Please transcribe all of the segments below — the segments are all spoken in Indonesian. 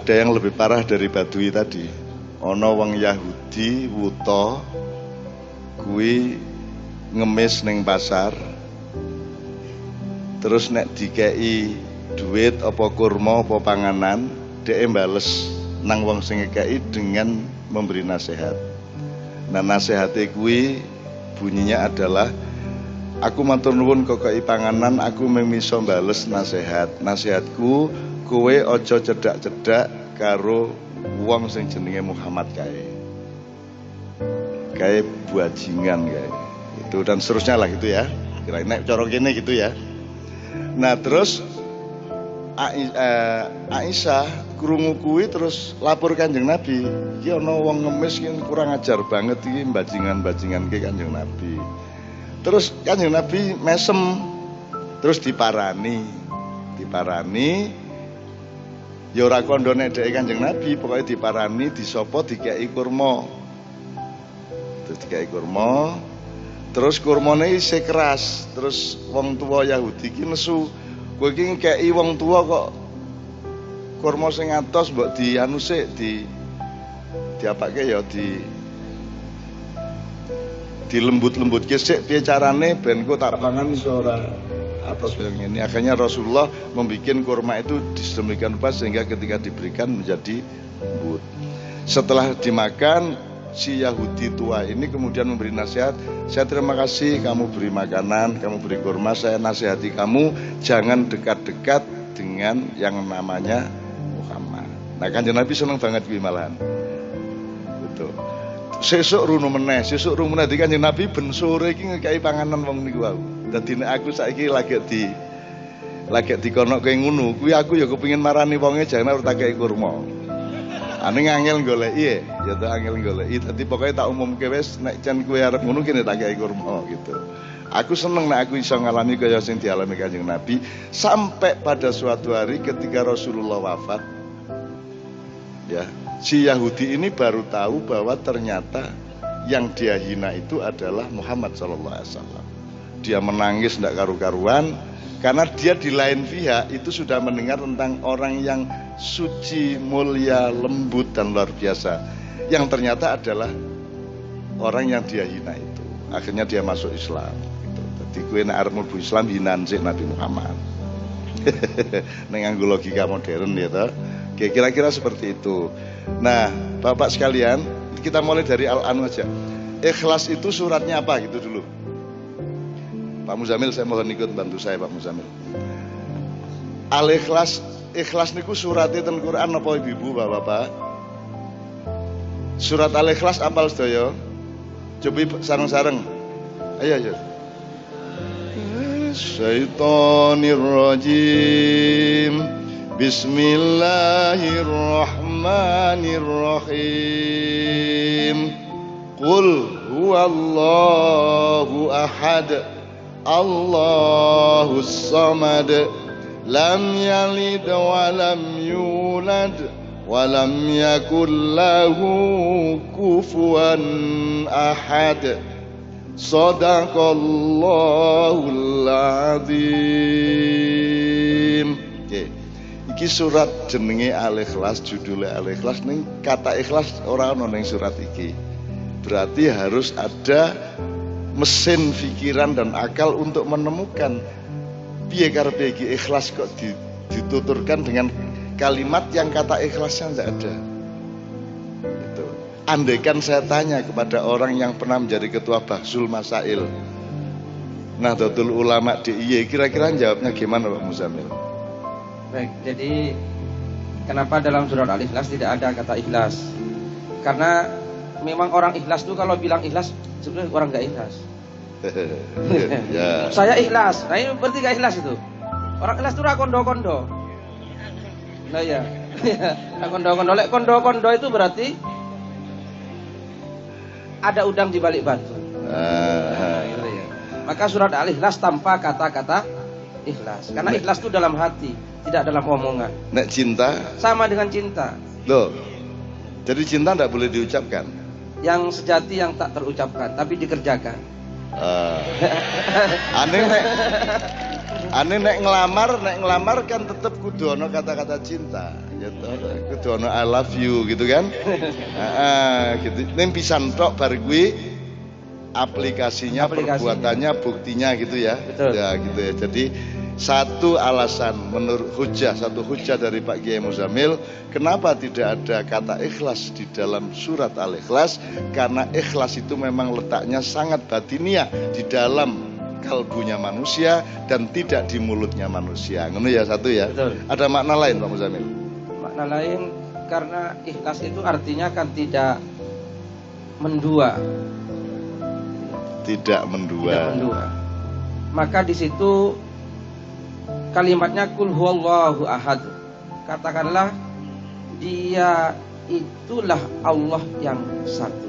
ada yang lebih parah dari Badui tadi. Ono wong Yahudi wuta kuwi ngemis ning pasar. Terus nek dikei duit apa kurma apa panganan, dhek bales nang wong sing ngekei dengan memberi nasihat. Nah, nasihate kuwi bunyinya adalah, aku matur nuwun kok kei panganan, aku mung iso bales nasihat. Nasihatku, kowe aja cedak-cedak karo wong sing jenenge Muhammad kae. Kae buajingan kae. Itu dan seterusnya lah gitu ya. Kira nek cara kene gitu ya. Nah, terus Aisyah krungu kuwi terus lapor Kanjeng Nabi, iki ana wong ngemis ki kurang ajar banget iki bajingan-bajingan ki Kanjeng Nabi. Terus Kanjeng Nabi mesem, terus diparani ya ora kandha nek dhek Kanjeng Nabi, pokoke diparani, disopo, dikeki kurma. Terus dikeki kurma, terus kurmane isih keras. Terus wong tua Yahudi ki nesu, kowe iki ngekeki wong tua kok kurma sing atos mbok dianu sik diapake ya dilembut-lembutke sik piye carane ben kok tak pangan iso ora atos yang ini. Akhirnya Rasulullah membuat kurma itu disemikian rupa sehingga ketika diberikan menjadi lembut. Setelah dimakan, si Yahudi tua ini kemudian memberi nasihat, saya terima kasih kamu beri makanan, kamu beri kurma, saya nasihati kamu jangan dekat-dekat dengan yang namanya Muhammad. Nah, Kanjeng Nabi seneng banget kuwi malahan. Betul. Sesuk runu meneh di Kanjeng Nabi ben sore iki ngekeki panganan wong niku wae. Dadi nek aku saiki lagi dikono kowe ngono, kuwi aku ya kepengin marani wonge jangan ora tak kei kurma. Ane angel goleki ya to angel goleki. Dadi pokoke tak umumke wis nek jan kowe arep ngono kene tak kei kurma gitu. Aku seneng nek aku iso ngalami kaya sing dialami Kanjeng Nabi sampai pada suatu hari ketika Rasulullah wafat. Ya, si Yahudi ini baru tahu bahwa ternyata yang dia hina itu adalah Muhammad sallallahu alaihi wasallam. Dia menangis tidak karu-karuan karena dia di lain pihak itu sudah mendengar tentang orang yang suci, mulia, lembut dan luar biasa, yang ternyata adalah orang yang dia hina itu. Akhirnya dia masuk Islam gitu. Jadi kowe nek arep mlebu Islam hinaan sik Nabi Muhammad. Dengan logika modern ya toh. Kira-kira seperti itu. Nah, Bapak sekalian, kita mulai dari Al-Anu aja. Ikhlas itu suratnya apa gitu dulu. Pak Muzamil, saya mohon ikut bantu saya Pak Muzamil. Al-Ikhlas, ikhlas niku suratnya ten Quran apa ibu bapak-bapak? Surat Al-Ikhlas apal sedaya? Coba sareng-sareng. Ayo. Syaitonir rajim. Bismillahirrahmanirrahim. Qul huwallahu ahad. Allahus samad, lam yalid wa lam yulad wa lam yakul lahu kufuwan ahad. Shadaqallahul azim. Oke. Iki surat jenenge Al-Ikhlas, judulnya Al-Ikhlas. Ning kata ikhlas ora ono ning surat iki. Berarti harus ada mesin pikiran dan akal untuk menemukan piye karepe iki ikhlas kok dituturkan dengan kalimat yang kata ikhlasnya tidak ada. Itu. Andaikan saya tanya kepada orang yang pernah menjadi ketua Bahsul Masail Nahdlatul Ulama DIY, kira-kira jawabnya gimana Pak Muzamil? Baik, jadi kenapa dalam surat Al-Ikhlas tidak ada kata ikhlas? Karena memang orang ikhlas itu kalau bilang ikhlas sebenarnya orang nggak ikhlas. Ya. Saya ikhlas, nah ini berarti nggak ikhlas itu. Orang ikhlas itu kondo-kondo. Nah ya, kondo-kondo. Lek kondo-kondo itu berarti ada udang di balik batu. Gitu ya. Maka surat Al-Ikhlas tanpa kata-kata ikhlas. Karena ikhlas itu dalam hati, tidak dalam omongan. Nek cinta sama dengan cinta. Loh. Jadi cinta tidak boleh diucapkan. Yang sejati yang tak terucapkan tapi dikerjakan. Aneh nek ngelamar kan tetap kudu ana kata-kata cinta. Ya toh, aku dono I love you gitu kan. Gitu. Ning pisan tok bar kuwi aplikasinya, perbuatannya, buktinya gitu ya. Betul. Ya gitu ya. Jadi satu alasan menurut satu hujah dari Pak Kiai Muzamil, kenapa tidak ada kata ikhlas di dalam surat Al-Ikhlas? Karena ikhlas itu memang letaknya sangat batiniah di dalam kalbunya manusia dan tidak di mulutnya manusia. Ngono ya satu ya. Betul. Ada makna lain Pak Muzamil? Makna lain karena ikhlas itu artinya kan tidak mendua. Tidak mendua. Tidak mendua. Maka di situ kalimatnya kul huwallahu ahad. Katakanlah dia itulah Allah yang satu.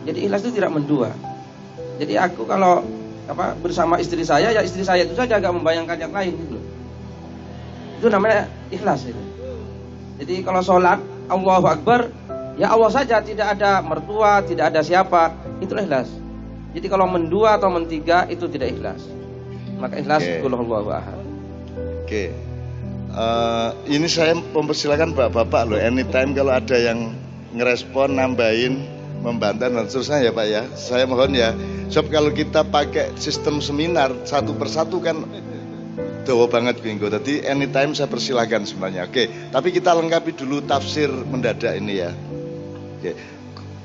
Jadi ikhlas itu tidak mendua. Jadi aku kalau bersama istri saya, ya istri saya itu saja, gak membayangkan yang lain gitu. Itu namanya ikhlas itu. Jadi kalau sholat Allahu Akbar, ya Allah saja, tidak ada mertua, tidak ada siapa, itulah ikhlas. Jadi kalau mendua atau mentiga itu tidak ikhlas. Maka ikhlas qul huwallahu ahad. Oke. Ini saya mempersilakan Bapak-bapak loh, anytime kalau ada yang ngerespon, nambahin, membantah dan seterusnya ya Pak ya. Saya mohon ya. Sebab kalau kita pakai sistem seminar satu persatu kan dawa banget bingo. Jadi anytime saya persilakan sebenarnya. Oke, tapi kita lengkapi dulu tafsir mendadak ini ya. Oke.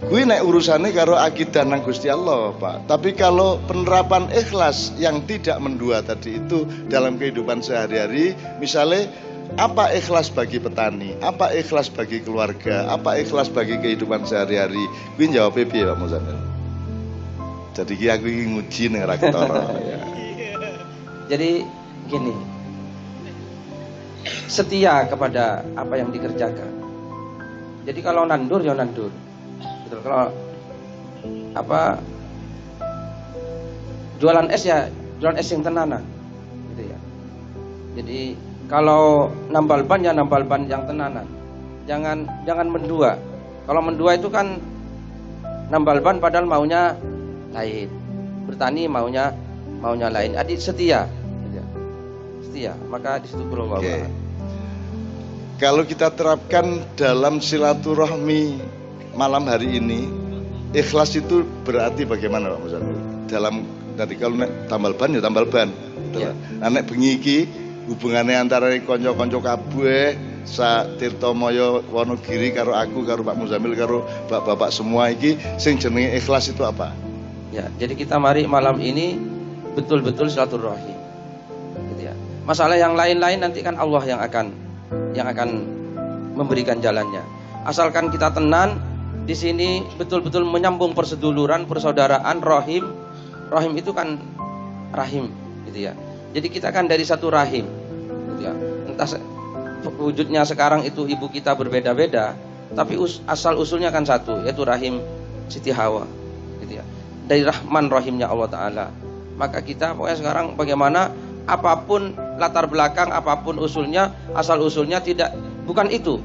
Gue naik urusannya karo akidah nang Gusti Allah Pak. Tapi kalau penerapan ikhlas yang tidak mendua tadi itu dalam kehidupan sehari-hari, misalnya apa ikhlas bagi petani, apa ikhlas bagi keluarga, apa ikhlas bagi kehidupan sehari-hari, gue jawab piye Pak Muzamil. Jadi aku iki nguji ning ra ketara ya. Jadi gini, setia kepada apa yang dikerjakan. Jadi kalau nandur ya nandur. Betul. Kalau jualan es ya jualan es yang tenanan gitu ya. Jadi kalau nambal ban ya nambal ban yang tenanan. Jangan mendua. Kalau mendua itu kan nambal ban padahal maunya lain. Bertani maunya lain. Adik setia. Setia. Maka di situ perlu Oke. Kalau kita terapkan dalam silaturahmi malam hari ini, ikhlas itu berarti bagaimana Pak Muzamil? Dalam tadi kalau tambal ban ya tambal ban. Ya. Nek bengi iki hubungannya antara konco-konco kabeh sa Tirta Maya Wonogiri karo aku karo Pak Muzamil karo bapak-bapak semua iki sing jenenge ikhlas itu apa? Ya, jadi kita mari malam ini betul-betul silaturahim. Gitu ya. Masalah yang lain-lain nanti kan Allah yang akan memberikan jalannya. Asalkan kita tenan di sini betul-betul menyambung perseduluran, persaudaraan, rahim. Rahim itu kan rahim gitu ya. Jadi kita kan dari satu rahim gitu ya. Entah wujudnya sekarang itu ibu kita berbeda-beda, tapi asal usulnya kan satu, yaitu rahim Siti Hawa gitu ya. Dari Rahman Rahimnya Allah Ta'ala. Maka kita pokoknya sekarang bagaimana apapun latar belakang, apapun usulnya, asal usulnya bukan itu,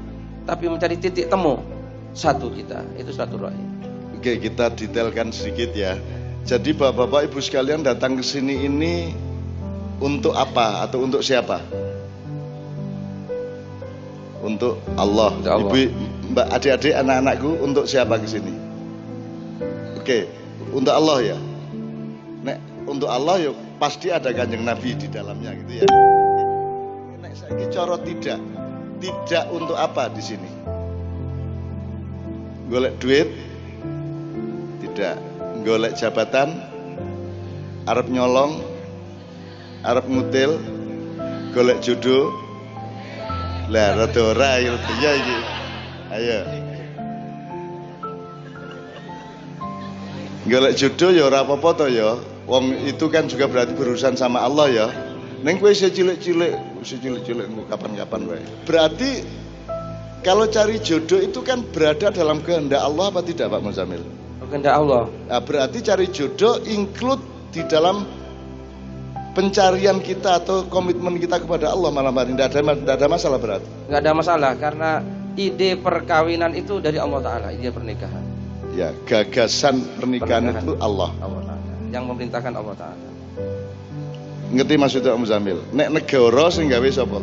tapi mencari titik temu satu kita, itu satu rahim. Oke, kita detailkan sedikit ya. Jadi bapak-bapak ibu sekalian datang ke sini ini untuk apa atau untuk siapa? Untuk Allah. Untuk Allah. Ibu, mbak, adik-adik, anak-anakku untuk siapa ke sini? Oke, untuk Allah ya. Nek untuk Allah ya pasti ada Kanjeng Nabi di dalamnya gitu ya. Nek saiki cara tidak untuk apa di sini? Golek duit? Tidak. Golek jabatan? Arep nyolong? Arep ngutil? Golek jodoh? Lah rada ora ya iki. Ayo. Golek jodoh ya ora apa-apa to ya. Wong itu kan juga berarti berurusan sama Allah ya. Neng kowe isih cilik-cilik kapan-kapan wae. Berarti kalau cari jodoh itu kan berada dalam kehendak Allah apa tidak Pak Muzamil? Kehendak Allah. Nah, berarti cari jodoh include di dalam pencarian kita atau komitmen kita kepada Allah malam hari. Tidak ada masalah berarti. Nggak ada masalah karena ide perkawinan itu dari Allah Ta'ala, ide pernikahan. Ya, gagasan pernikahan itu Allah. Allah Ta'ala. Yang memerintahkan Allah Ta'ala. Ngerti maksudnya Pak Muzamil? Nek negara sing gawe sapa?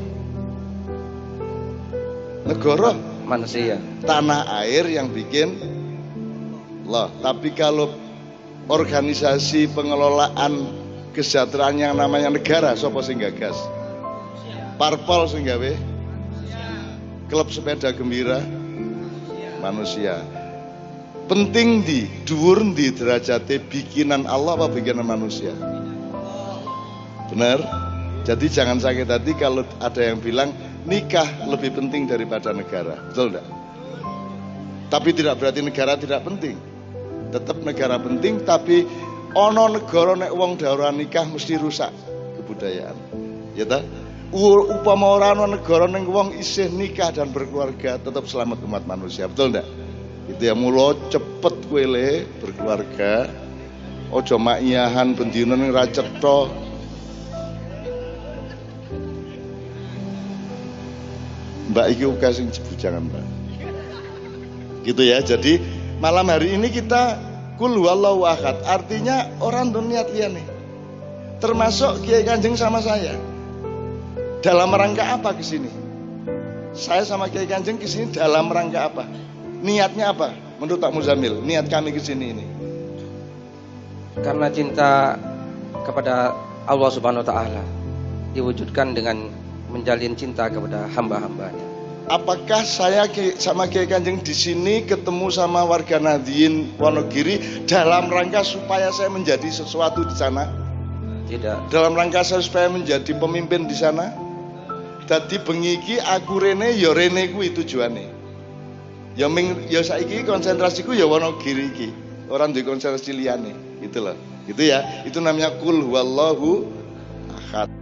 negara, manusia. tanah air yang bikin Allah. Tapi kalau organisasi pengelolaan kesejahteraan yang namanya negara, sapa sing gagas? Parpol sing gawe? Klub sepeda gembira? Manusia. Penting di dhuwur di derajate bikinan Allah apa bikinan manusia? Benar? Jadi jangan sakit hati kalau ada yang bilang nikah lebih penting daripada negara. Betul enggak? Tapi tidak berarti negara tidak penting. Tetap negara penting, tapi ono negara nek wong darurat nikah mesti rusak kebudayaan. Ya ta? Upama ora ono negara ning wong isih nikah dan berkeluarga, tetap selamat umat manusia. Betul enggak? Itu ya, mulo cepet kowe le berkeluarga. Ojo makiyahan bendina ning ra cetha. Mbak iki uga sing jebujangan, Mbak. Gitu ya. Jadi malam hari ini kita kul huwallahu ahad. Artinya orang tuh niat liyane. Termasuk Kiai Kanjeng sama saya. Dalam rangka apa ke sini? Saya sama Kiai Kanjeng ke sini dalam rangka apa? Niatnya apa? Menurut Pak Muzamil, niat kami ke sini ini. Karena cinta kepada Allah Subhanahu wa taala diwujudkan dengan menjalin cinta kepada hamba-hambanya. Apakah saya sama Kiai Kanjeng di sini ketemu sama warga Nahdien Wonogiri dalam rangka supaya saya menjadi sesuatu di sana? Tidak. Dalam rangka saya supaya menjadi pemimpin di sana? Dadi bengi iki aku rene ya rene kuwi tujuane. Ya saiki konsentrasiku ya Wonogiri iki. Orang duwe konsentrasi liyane. Gitu loh. Gitu ya. Itu namanya kul huwallahu ahad.